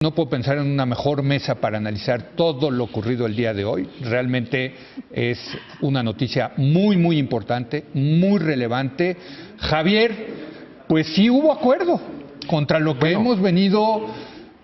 No puedo pensar en una mejor mesa para analizar todo lo ocurrido el día de hoy. Realmente es una noticia muy importante, muy relevante. Javier, pues sí hubo acuerdo contra lo que hemos venido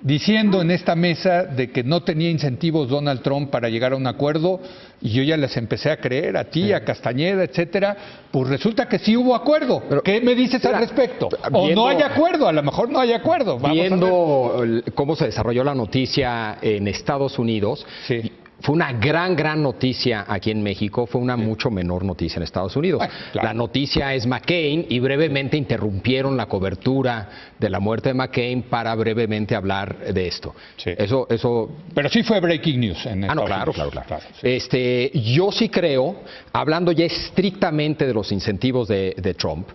diciendo en esta mesa de que no tenía incentivos Donald Trump para llegar a un acuerdo, y yo ya les empecé a creer, a ti, a Castañeda, etcétera. Pues resulta que sí hubo acuerdo. Pero, ¿qué me dices al respecto? O no hay acuerdo, a lo mejor no hay acuerdo. Vamos viendo cómo se desarrolló la noticia en Estados Unidos, sí. Fue una gran noticia aquí en México, fue una mucho menor noticia en Estados Unidos. Bueno, claro. La noticia es McCain y brevemente interrumpieron la cobertura de la muerte de McCain para brevemente hablar de esto. Sí. Eso... Pero sí fue breaking news en Estados Claro. Unidos. Sí. Yo sí creo, hablando ya estrictamente de los incentivos de Trump,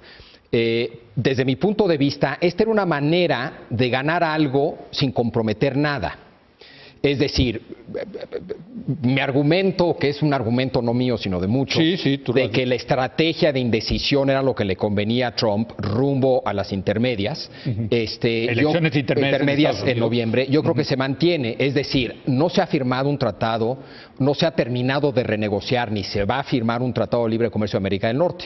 desde mi punto de vista, esta era una manera de ganar algo sin comprometer nada. Es decir, mi argumento, que es un argumento no mío, sino de muchos, de que la estrategia de indecisión era lo que le convenía a Trump rumbo a las intermedias, elecciones intermedias en noviembre, yo creo que se mantiene. Es decir, no se ha firmado un tratado, no se ha terminado de renegociar, ni se va a firmar un tratado de libre comercio de América del Norte.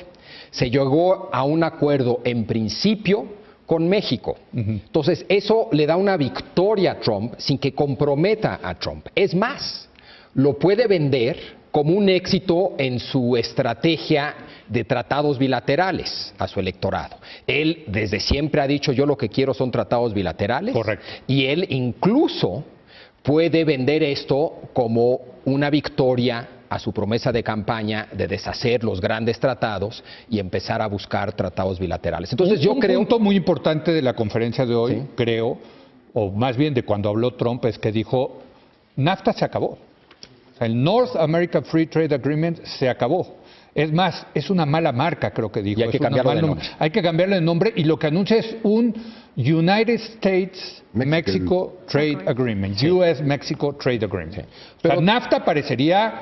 Se llegó a un acuerdo en principio con México. Entonces, eso le da una victoria a Trump sin que comprometa a Trump. Es más, lo puede vender como un éxito en su estrategia de tratados bilaterales a su electorado. Él desde siempre ha dicho, yo lo que quiero son tratados bilaterales. Correcto. Y él incluso puede vender esto como una victoria a su promesa de campaña de deshacer los grandes tratados y empezar a buscar tratados bilaterales. Entonces yo creo... Un punto muy importante de la conferencia de hoy, creo, o más bien de cuando habló Trump, es que dijo, NAFTA se acabó. O sea, el North America Free Trade Agreement se acabó. Es más, es una mala marca, creo que dijo. Y hay que cambiarlo de nombre. Hay que cambiarle de nombre, y lo que anuncia es un United States-Mexico Trade Agreement. US-Mexico Trade Agreement. Pero NAFTA parecería...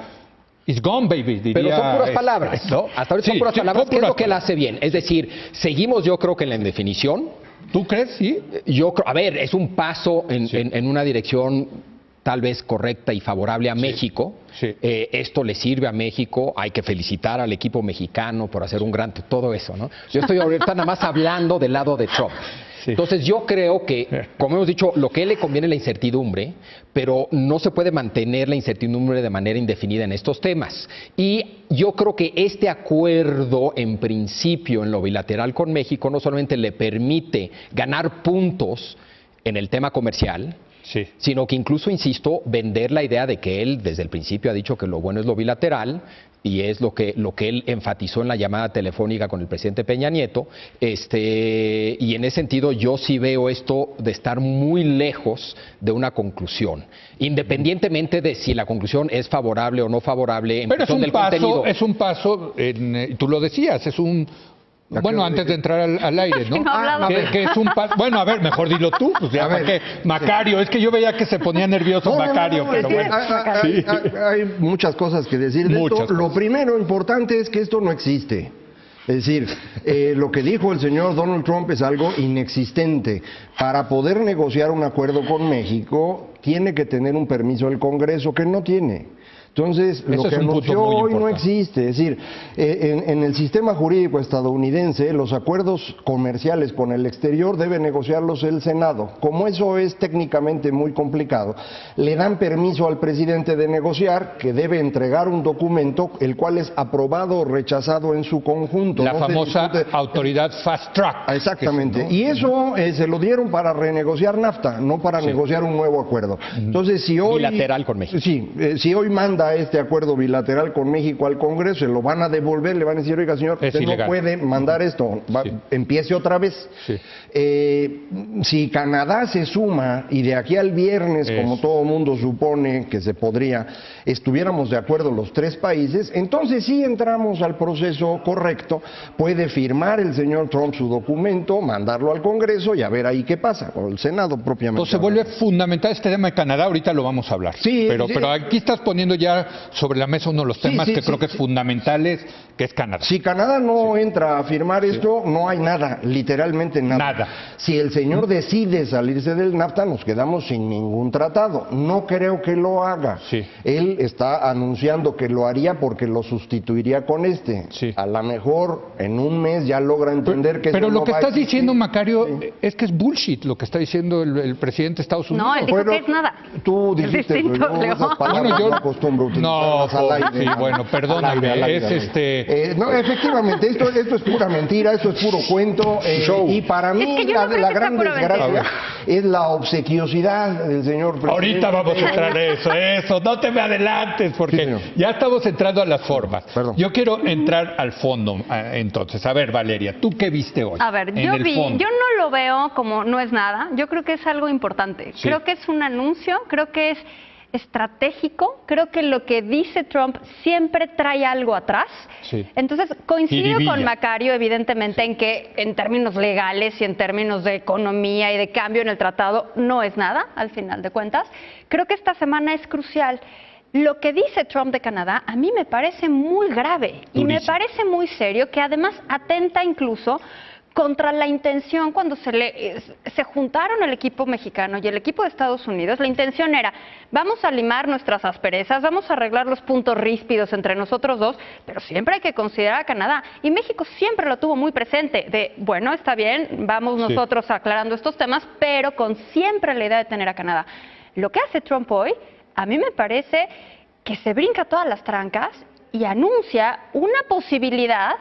It's gone, baby, diría. Pero son puras palabras, ¿no? Hasta ahorita son puras palabras. ¿Qué es lo que él hace bien? Es decir, seguimos yo creo que en la indefinición. ¿Tú crees? Sí. Yo creo, a ver, es un paso en una dirección tal vez correcta y favorable a México. Sí. Esto le sirve a México, hay que felicitar al equipo mexicano por hacer un gran... todo eso, ¿no? Yo estoy ahorita nada más hablando del lado de Trump. Entonces yo creo que, como hemos dicho, lo que a él le conviene es la incertidumbre, pero no se puede mantener la incertidumbre de manera indefinida en estos temas. Y yo creo que este acuerdo, en principio, en lo bilateral con México, no solamente le permite ganar puntos en el tema comercial, sino que incluso, insisto, vender la idea de que él desde el principio ha dicho que lo bueno es lo bilateral, y es lo que él enfatizó en la llamada telefónica con el presidente Peña Nieto, y en ese sentido yo sí veo esto de estar muy lejos de una conclusión, independientemente de si la conclusión es favorable o no favorable en función del contenido. Es un paso, tú lo decías, es un... Bueno, antes de entrar al aire, ¿no? Que es un paso. Bueno, a ver, mejor dilo tú. Pues ya, ¿para qué? Macario, es que yo veía que se ponía nervioso Macario, pero bueno. Hay muchas cosas que decir de esto. Lo primero importante es que esto no existe. Es decir, lo que dijo el señor Donald Trump es algo inexistente. Para poder negociar un acuerdo con México, tiene que tener un permiso del Congreso, que no tiene. Entonces, lo que anunció hoy no existe. Es decir, en el sistema jurídico estadounidense, los acuerdos comerciales con el exterior debe negociarlos el Senado. Como eso es técnicamente muy complicado, le dan permiso al presidente de negociar, que debe entregar un documento, el cual es aprobado o rechazado en su conjunto. La famosa autoridad fast track. Exactamente. Y eso se lo dieron para renegociar NAFTA, no para negociar un nuevo acuerdo. Entonces, si hoy... Bilateral con México. Si hoy manda este acuerdo bilateral con México al Congreso, se lo van a devolver, le van a decir, oiga señor, usted no puede mandar esto, empiece otra vez. Si Canadá se suma y de aquí al viernes, como todo mundo supone que se podría, estuviéramos de acuerdo los tres países, entonces sí entramos al proceso correcto, puede firmar el señor Trump su documento, mandarlo al Congreso y a ver ahí qué pasa, o el Senado propiamente. Entonces se vuelve fundamental este tema. tema de Canadá ahorita lo vamos a hablar. Sí, pero sí. pero aquí estás poniendo ya sobre la mesa uno de los temas que creo que es fundamentales, que es Canadá. Si Canadá no entra a firmar esto, no hay nada, literalmente nada. Nada. Si el señor decide salirse del NAFTA, nos quedamos sin ningún tratado. No creo que lo haga. Sí. Él está anunciando que lo haría porque lo sustituiría con este. Sí. A lo mejor en un mes ya logra entender que Pero eso lo no que va a estás existir. diciendo, Macario, es que es bullshit lo que está diciendo el presidente de Estados Unidos. No, él dijo Bueno, que es nada. Tú Es dijiste, distinto, pero yo Leo. esas palabras Bueno, yo- no acostumbro a utilizarlas al aire. sí, bueno, perdóname, Al aire, es al aire. No, efectivamente, esto es pura mentira, esto es puro cuento. Y para mí Es que yo no creo la que gran sea pura desgracia mentira. es la obsequiosidad del señor presidente. Ahorita vamos a entrar a eso, no te me adelantes, porque Sí, señor. ya estamos entrando a las formas. Perdón. Yo quiero entrar al fondo, entonces. A ver, Valeria, ¿tú qué viste hoy? A ver, en yo el fondo? yo no lo veo como no es nada, yo creo que es algo importante. Sí. Creo que es un anuncio, creo que es estratégico, creo que lo que dice Trump siempre trae algo atrás. Sí. Entonces, coincido Jiribilla. con Macario, evidentemente, en que en términos legales y en términos de economía y de cambio en el tratado no es nada, al final de cuentas. Creo que esta semana es crucial. Lo que dice Trump de Canadá a mí me parece muy grave y me Durísimo. parece muy serio, que además atenta incluso contra la intención cuando se juntaron el equipo mexicano y el equipo de Estados Unidos. La intención era, vamos a limar nuestras asperezas, vamos a arreglar los puntos ríspidos entre nosotros dos, pero siempre hay que considerar a Canadá. Y México siempre lo tuvo muy presente, de, bueno, está bien, vamos Sí. nosotros aclarando estos temas, pero con siempre la idea de tener a Canadá. Lo que hace Trump hoy, a mí me parece que se brinca todas las trancas y anuncia una posibilidad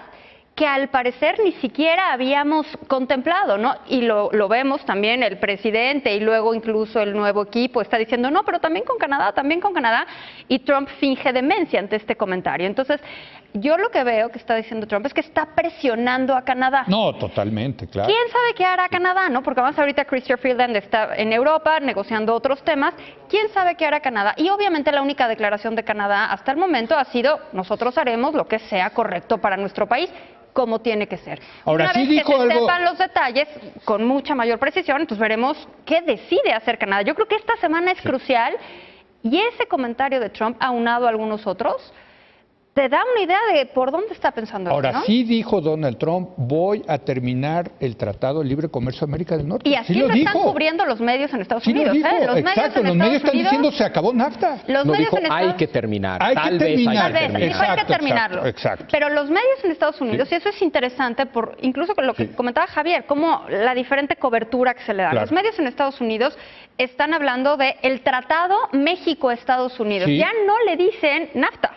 que al parecer ni siquiera habíamos contemplado, ¿no? Y lo vemos también el presidente y luego incluso el nuevo equipo está diciendo, no, pero también con Canadá, y Trump finge demencia ante este comentario. Entonces, yo lo que veo que está diciendo Trump es que está presionando a Canadá. No, totalmente, claro. ¿Quién sabe qué hará Canadá, no? Porque además ahorita Chrysler Freeland está en Europa negociando otros temas. ¿Quién sabe qué hará Canadá? Y obviamente la única declaración de Canadá hasta el momento ha sido, nosotros haremos lo que sea correcto para nuestro país, como tiene que ser. Ahora, Una sí vez dijo que se algo- sepan los detalles con mucha mayor precisión, entonces veremos qué decide hacer Canadá. Yo creo que esta semana es crucial y ese comentario de Trump, aunado a algunos otros, te da una idea de por dónde está pensando él, Ahora, ¿no? sí dijo Donald Trump, voy a terminar el Tratado de Libre Comercio de América del Norte. Y sí así lo lo están dico. cubriendo los medios en Estados Sí lo Unidos. dijo, Los exacto, medios los en medios Estados están Unidos, diciendo se acabó NAFTA. los No medios dijo, en Estados hay que terminar. Hay que Tal vez hay terminar. Tal que vez, terminar. dijo hay que Exacto, terminarlo. exacto. Pero los medios en Estados Unidos, y eso es interesante, incluso con lo que comentaba Javier, como la diferente cobertura que se le da. Claro. Los medios en Estados Unidos están hablando de el tratado México-Estados Unidos. Sí. Ya no le dicen NAFTA,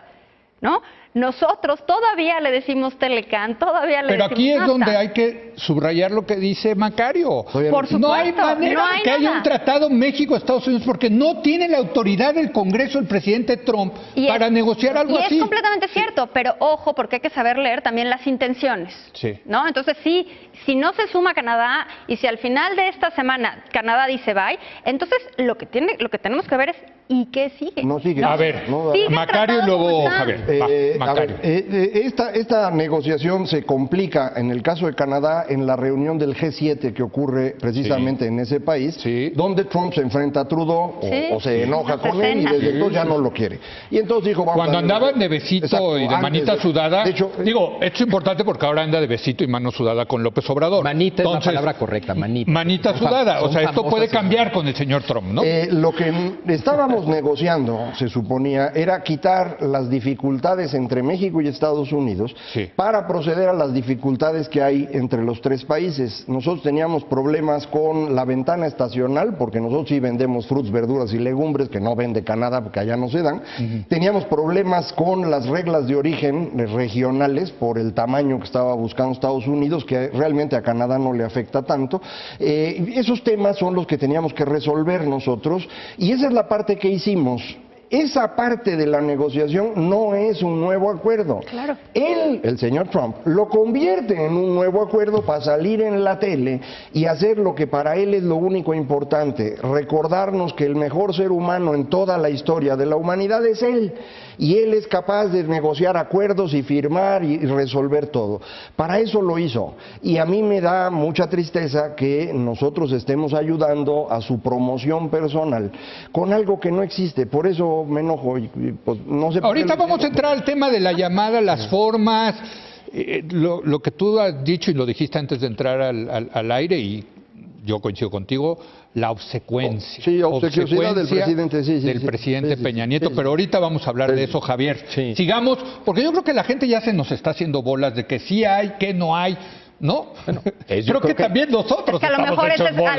¿no? Nosotros todavía le decimos Telecan, todavía le Pero decimos aquí es NAFTA. donde hay que subrayar lo que dice Macario. Por No hay supuesto, manera no hay que haya nada. un tratado México-Estados Unidos porque no tiene la autoridad del Congreso el presidente Trump Y para es- negociar algo y así. es completamente cierto, pero ojo, porque hay que saber leer también las intenciones. Sí. ¿No? Entonces, sí, si no se suma Canadá y si al final de esta semana Canadá dice bye, entonces lo que tenemos que ver es ¿y qué sigue? No sigue. A ver, No, Sigue Macario y tratado luego como está. Javier. Va, A Macario. ver, esta negociación se complica en el caso de Canadá en la reunión del G7 que ocurre precisamente en ese país, Sí. donde Trump se enfrenta a Trudeau Sí. o se enoja Se con él y cena. desde entonces ya no lo quiere. Y entonces dijo, vamos Cuando a andaban de besito Exacto, y de antes manita sudada, de hecho, digo, esto es importante porque ahora anda de besito y mano sudada con López Obrador. Manita es la Entonces, palabra correcta, manita. Manita Son sudada, o sea, esto famosas puede y- cambiar con el señor Trump, ¿no? Lo que estábamos negociando, se suponía, era quitar las dificultades entre México y Estados Unidos Sí. para proceder a las dificultades que hay entre los tres países. Nosotros teníamos problemas con la ventana estacional, porque nosotros sí vendemos frutas, verduras y legumbres, que no vende Canadá porque allá no se dan. Teníamos problemas con las reglas de origen regionales por el tamaño que estaba buscando Estados Unidos, que realmente a Canadá no le afecta tanto. Esos temas son los que teníamos que resolver nosotros y esa es la parte que hicimos. esa parte de la negociación no es un nuevo acuerdo. Claro. Él, el señor Trump, lo convierte en un nuevo acuerdo para salir en la tele y hacer lo que para él es lo único importante, recordarnos que el mejor ser humano en toda la historia de la humanidad es él. Y él es capaz de negociar acuerdos y firmar y resolver todo. Para eso lo hizo. Y a mí me da mucha tristeza que nosotros estemos ayudando a su promoción personal con algo que no existe. Por eso me enojo. Pues, no sé. Ahorita vamos a entrar al tema de la llamada, las formas, lo que tú has dicho y lo dijiste antes de entrar al aire, y yo coincido contigo, la obsecuencia. Sí, obsequiosidad del presidente, del presidente Peña Nieto, pero ahorita vamos a hablar de eso, Javier. Sí. Sigamos, porque yo creo que la gente ya se nos está haciendo bolas de que sí hay, que no hay. ¿No? Bueno, creo que también nosotros es que a lo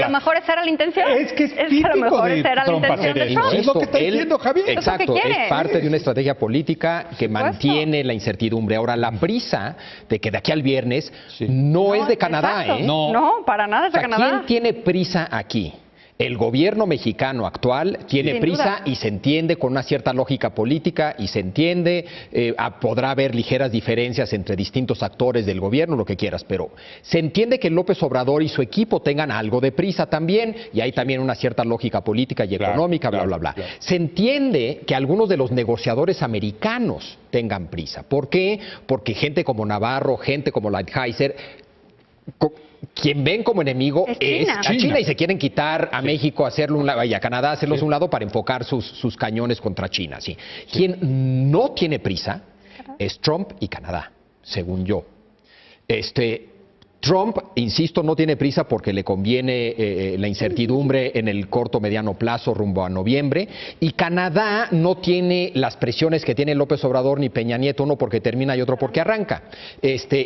mejor esa era la intención. Es que es típico a lo mejor de esa era la Trump intención de Trump. Es lo que está diciendo Javier. Exacto, es parte de una estrategia política que mantiene la incertidumbre. Ahora, la prisa de que de aquí al viernes no es de Canadá, exacto. No, para nada es de Canadá. ¿Quién tiene prisa aquí? El gobierno mexicano actual tiene prisa y se entiende con una cierta lógica política y se entiende, podrá haber ligeras diferencias entre distintos actores del gobierno, lo que quieras, pero se entiende que López Obrador y su equipo tengan algo de prisa también y hay también una cierta lógica política y económica, bla, bla, bla. Claro. Se entiende que algunos de los negociadores americanos tengan prisa. ¿Por qué? Porque gente como Navarro, gente como Lighthizer, quien ven como enemigo es China y se quieren quitar a México, hacerlo un lado, y a Canadá hacerlos un lado para enfocar sus cañones contra China. Quien no tiene prisa es Trump y Canadá, según yo. Trump, insisto, no tiene prisa porque le conviene la incertidumbre en el corto mediano plazo rumbo a noviembre, y Canadá no tiene las presiones que tiene López Obrador ni Peña Nieto, uno porque termina y otro porque arranca,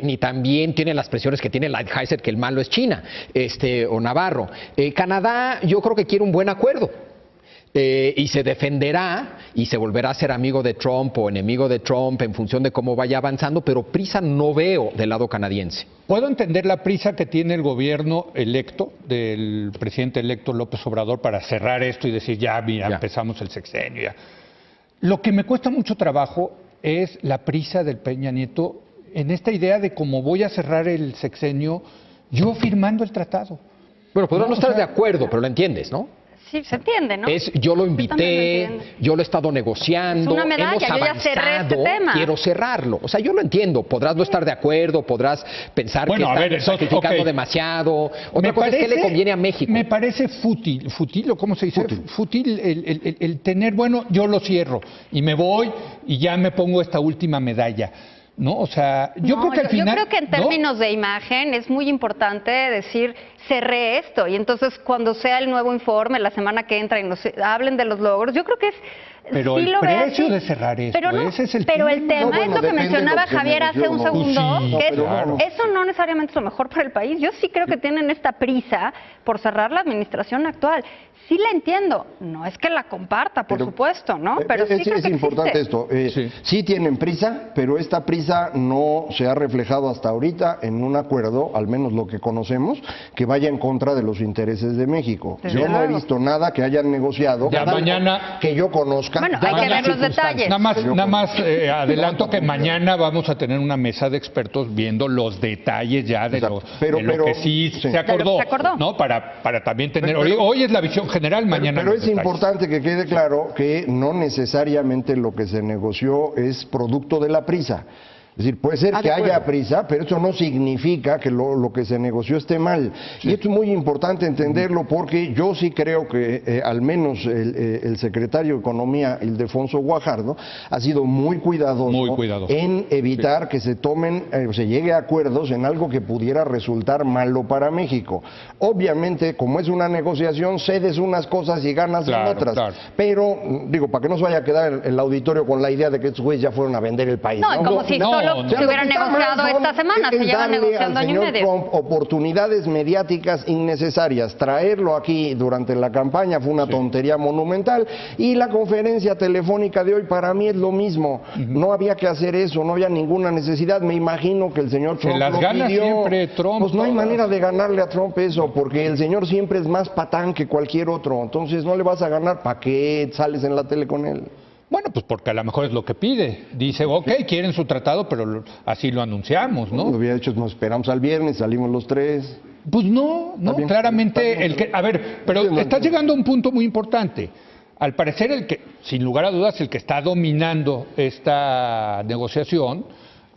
ni también tiene las presiones que tiene Lighthizer, que el malo es China, o Navarro. Canadá yo creo que quiere un buen acuerdo. Y se defenderá y se volverá a ser amigo de Trump o enemigo de Trump en función de cómo vaya avanzando, pero prisa no veo del lado canadiense. Puedo entender la prisa que tiene el gobierno electo, del presidente electo López Obrador, para cerrar esto y decir ya empezamos el sexenio. Ya. Lo que me cuesta mucho trabajo es la prisa del Peña Nieto en esta idea de cómo voy a cerrar el sexenio yo firmando el tratado. Bueno, podrás no estar de acuerdo, pero lo entiendes, ¿no? Sí, se entiende, ¿no? Yo lo invité, yo lo he estado negociando, es una medalla, hemos avanzado, yo ya cerré este tema. Quiero cerrarlo. O sea, yo lo entiendo, podrás no estar de acuerdo, podrás pensar que estamos sacrificando demasiado. Otra cosa es que le conviene a México. Me parece fútil, o ¿cómo se dice? Fútil el tener, bueno, yo lo cierro y me voy y ya me pongo esta última medalla. ¿No? O sea, yo creo que al final... Yo creo que en términos de imagen es muy importante decir, cerré esto, y entonces cuando sea el nuevo informe, la semana que entra y nos hablen de los logros, yo creo que es... Pero sí el precio de cerrar esto, ese es el tema. Pero el tema es lo que mencionaba Javier hace un segundo, que eso no necesariamente es lo mejor para el país. Yo sí creo que tienen esta prisa por cerrar la administración actual. Sí la entiendo, no es que la comparta, por supuesto, ¿no? Pero sí creo es que importante existe. esto. Sí tienen prisa, pero esta prisa no se ha reflejado hasta ahorita en un acuerdo, al menos lo que conocemos, que vaya en contra de los intereses de México. Yo no he visto nada que hayan negociado que yo conozca. Bueno, hay que ver los detalles. Nada más adelanto que mañana vamos a tener una mesa de expertos viendo los detalles ya de lo que sí se acordó. ¿No? Para también tener... Hoy es la visión general, mañana pero es importante que quede claro que no necesariamente lo que se negoció es producto de la prisa. Es decir, puede ser que haya prisa, pero eso no significa que lo que se negoció esté mal. Y esto es muy importante entenderlo porque yo sí creo que al menos el secretario de Economía, Ildefonso Guajardo, ha sido muy cuidadoso en evitar que se tomen, se llegue a acuerdos en algo que pudiera resultar malo para México. Obviamente, como es una negociación, cedes unas cosas y ganas en otras. Pero, digo, para que no se vaya a quedar el auditorio con la idea de que estos güeyes ya fueron a vender el país. No, como si solo se hubieran negociado esta semana, se llevan negociando año y medio. Trump oportunidades mediáticas innecesarias. Traerlo aquí durante la campaña fue una tontería monumental, y la conferencia telefónica de hoy para mí es lo mismo. No había que hacer eso, no había ninguna necesidad. Me imagino que el señor Trump las gana pidió. Siempre Trump. Pues no hay manera de ganarle a Trump eso, porque el señor siempre es más patán que cualquier otro. Entonces no le vas a ganar, ¿para qué sales en la tele con él? Bueno, pues porque a lo mejor es lo que pide. Dice, ok, quieren su tratado, pero así lo anunciamos, ¿no? Lo hubiera hecho, nos esperamos al viernes, salimos los tres. Pues no, claramente, pero estás llegando a un punto muy importante. Al parecer, sin lugar a dudas, el que está dominando esta negociación,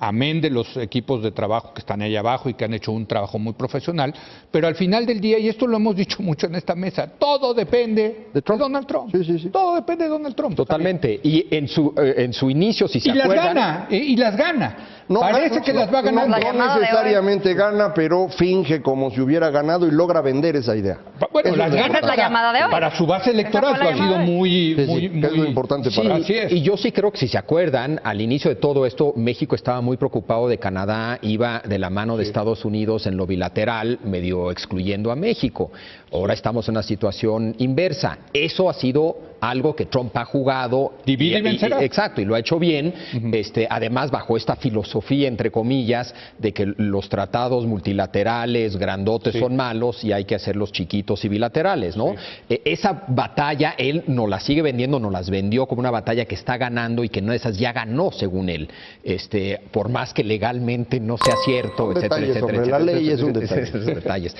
amén de los equipos de trabajo que están ahí abajo y que han hecho un trabajo muy profesional, pero al final del día, y esto lo hemos dicho mucho en esta mesa, todo depende de Donald Trump. Sí. Todo depende de Donald Trump. Totalmente. Y en su inicio, si se acuerdan... Y las gana. No, Parece que las va ganando. No necesariamente gana, pero finge como si hubiera ganado y logra vender esa idea. Bueno, las esa es la llamada de hoy. Para su base electoral ha sido muy es lo importante para Así es. Y yo sí creo que si se acuerdan, al inicio de todo esto, México estaba muy preocupado de Canadá, iba de la mano de Estados Unidos en lo bilateral, medio excluyendo a México. Ahora estamos en una situación inversa. Eso ha sido algo que Trump ha jugado. Divide y vencerá. Exacto, y lo ha hecho bien. Además, bajo esta filosofía, entre comillas, de que los tratados multilaterales, grandotes, son malos y hay que hacerlos chiquitos y bilaterales, ¿no? Sí. Esa batalla, él nos la sigue vendiendo, nos las vendió como una batalla que está ganando y que no de esas ya ganó, según él. Por más que legalmente no sea cierto, etcétera. La ley es un detalle. Esos detalles.